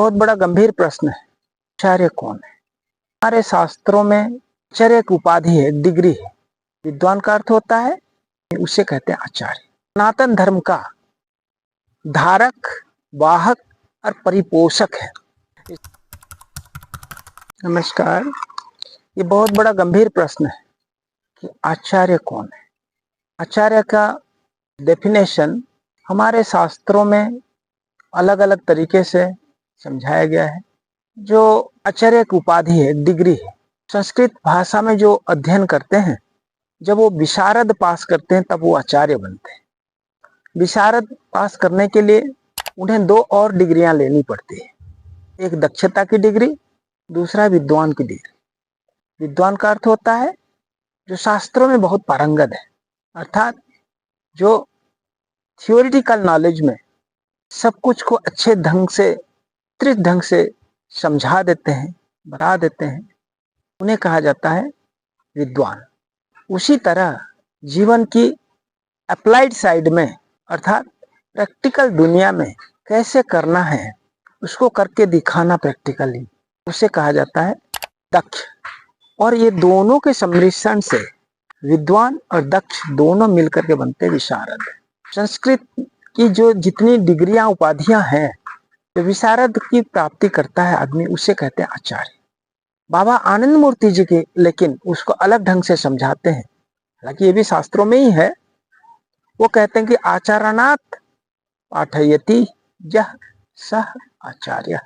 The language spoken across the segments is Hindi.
बहुत बड़ा गंभीर प्रश्न है। आचार्य कौन है? हमारे शास्त्रों में आचार्य एक उपाधि है, एक डिग्री है। विद्वान का अर्थ होता है, उसे कहते हैं आचार्य। सनातन धर्म का धारक, वाहक और परिपोषक है। नमस्कार। ये बहुत बड़ा गंभीर प्रश्न है कि आचार्य कौन है। आचार्य का डेफिनेशन हमारे शास्त्रों में अलग अलग तरीके से समझाया गया है। जो आचार्य एक उपाधि है, एक डिग्री है। संस्कृत भाषा में जो अध्ययन करते हैं, जब वो विशारद पास करते हैं तब वो आचार्य बनते हैं। विशारद पास करने के लिए उन्हें 2 और डिग्रियां लेनी पड़ती है। एक दक्षता की डिग्री, दूसरा विद्वान की डिग्री। विद्वान का अर्थ होता है जो शास्त्रों में बहुत पारंगत है, अर्थात जो थियोरिटिकल नॉलेज में सब कुछ को अच्छे ढंग से, विस्तृत ढंग से समझा देते हैं, बता देते हैं, उन्हें कहा जाता है विद्वान। उसी तरह जीवन की अप्लाइड साइड में, अर्थात प्रैक्टिकल दुनिया में कैसे करना है उसको करके दिखाना प्रैक्टिकली, उसे कहा जाता है दक्ष। और ये दोनों के सम्मिश्रण से विद्वान और दक्ष दोनों मिलकर के बनते विशारद। संस्कृत की जो जितनी डिग्रियां, उपाधियां हैं, जो विशारद की प्राप्ति करता है आदमी, उसे कहते हैं आचार्य। बाबा आनंद मूर्ति जी के लेकिन उसको अलग ढंग से समझाते हैं, हालांकि ये भी शास्त्रों में ही है। वो कहते हैं कि आचरणात् पाठयति यह सह आचार्य।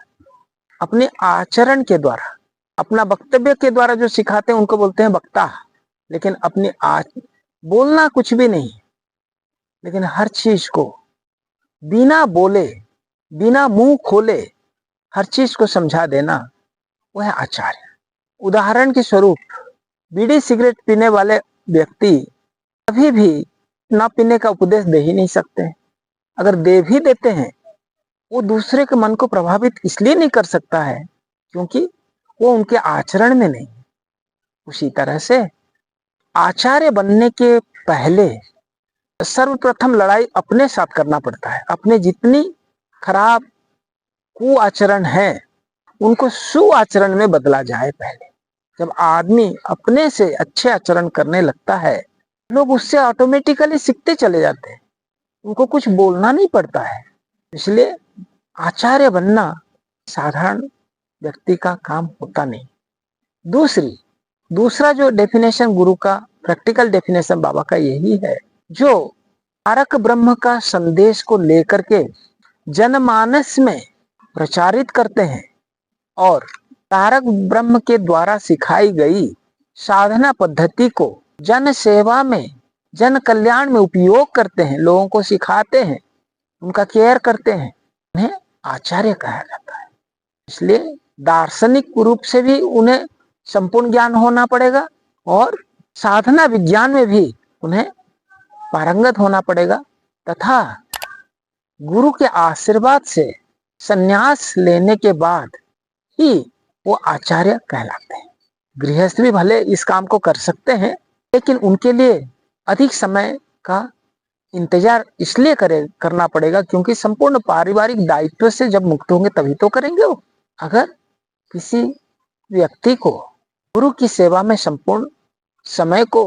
अपने आचरण के द्वारा, अपना वक्तव्य के द्वारा जो सिखाते हैं उनको बोलते हैं वक्ता। लेकिन अपने बोलना कुछ भी नहीं, लेकिन हर चीज को बिना बोले, बिना मुंह खोले हर चीज को समझा देना, वह है आचार्य। उदाहरण के स्वरूप, बीड़ी सिगरेट पीने वाले व्यक्ति कभी भी ना पीने का उपदेश दे ही नहीं सकते। अगर दे भी देते हैं, वो दूसरे के मन को प्रभावित इसलिए नहीं कर सकता है क्योंकि वो उनके आचरण में नहीं। उसी तरह से आचार्य बनने के पहले सर्वप्रथम लड़ाई अपने साथ करना पड़ता है। अपने जितनी खराब कुआचरण है उनको सुआचरण में बदला जाए। पहले जब आदमी अपने से अच्छे आचरण करने लगता है, लोग उससे ऑटोमेटिकली सीखते चले जाते हैं, उनको कुछ बोलना नहीं पड़ता है। इसलिए आचार्य बनना साधारण व्यक्ति का काम होता नहीं। दूसरा जो डेफिनेशन गुरु का, प्रैक्टिकल डेफिनेशन बाबा का यही है, जो तारक ब्रह्म का संदेश को लेकर के जनमानस में प्रचारित करते हैं और तारक ब्रह्म के द्वारा सिखाई गई साधना पद्धति को जन सेवा में, जन कल्याण में उपयोग करते हैं, लोगों को सिखाते हैं, उनका केयर करते हैं, उन्हें आचार्य कहा जाता है। इसलिए दार्शनिक रूप से भी उन्हें संपूर्ण ज्ञान होना पड़ेगा और साधना विज्ञान में भी उन्हें पारंगत होना पड़ेगा, तथा गुरु के आशीर्वाद से संन्यास लेने के बाद ही वो आचार्य कहलाते हैं। गृहस्थ भी भले इस काम को कर सकते हैं, लेकिन उनके लिए अधिक समय का इंतजार इसलिए करना पड़ेगा क्योंकि संपूर्ण पारिवारिक दायित्व से जब मुक्त होंगे तभी तो करेंगे वो। अगर किसी व्यक्ति को गुरु की सेवा में संपूर्ण समय को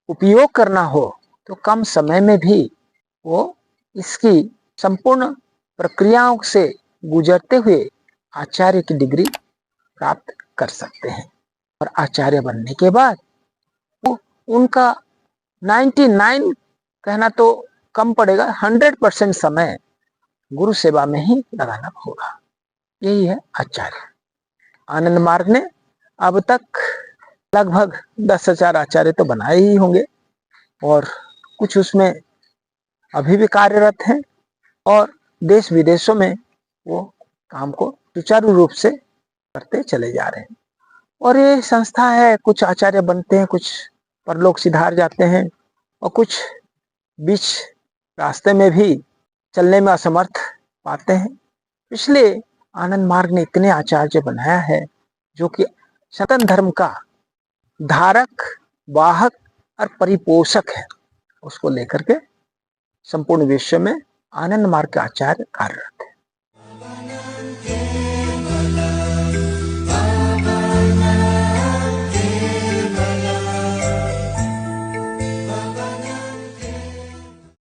उपयोग करना हो तो कम समय में भी वो इसकी संपूर्ण प्रक्रियाओं से गुजरते हुए आचार्य की डिग्री प्राप्त कर सकते हैं। और आचार्य बनने के बाद वो उनका 99 कहना तो कम पड़ेगा, 100% समय गुरु सेवा में ही लगाना होगा। यही है आचार्य। आनंद मार्ग ने अब तक लगभग 10,000 आचार्य तो बनाए ही होंगे और कुछ उसमें अभी भी कार्यरत हैं और देश विदेशों में वो काम को सुचारू रूप से करते चले जा रहे हैं। और ये संस्था है, कुछ आचार्य बनते हैं, कुछ परलोक सिधार जाते हैं और कुछ बीच रास्ते में भी चलने में असमर्थ पाते हैं। इसलिए आनंद मार्ग ने इतने आचार्य बनाया है जो कि सनातन धर्म का धारक, वाहक और परिपोषक है। उसको लेकर के संपूर्ण विश्व में आनंद मार्ग के आचार्य कार्यरत है।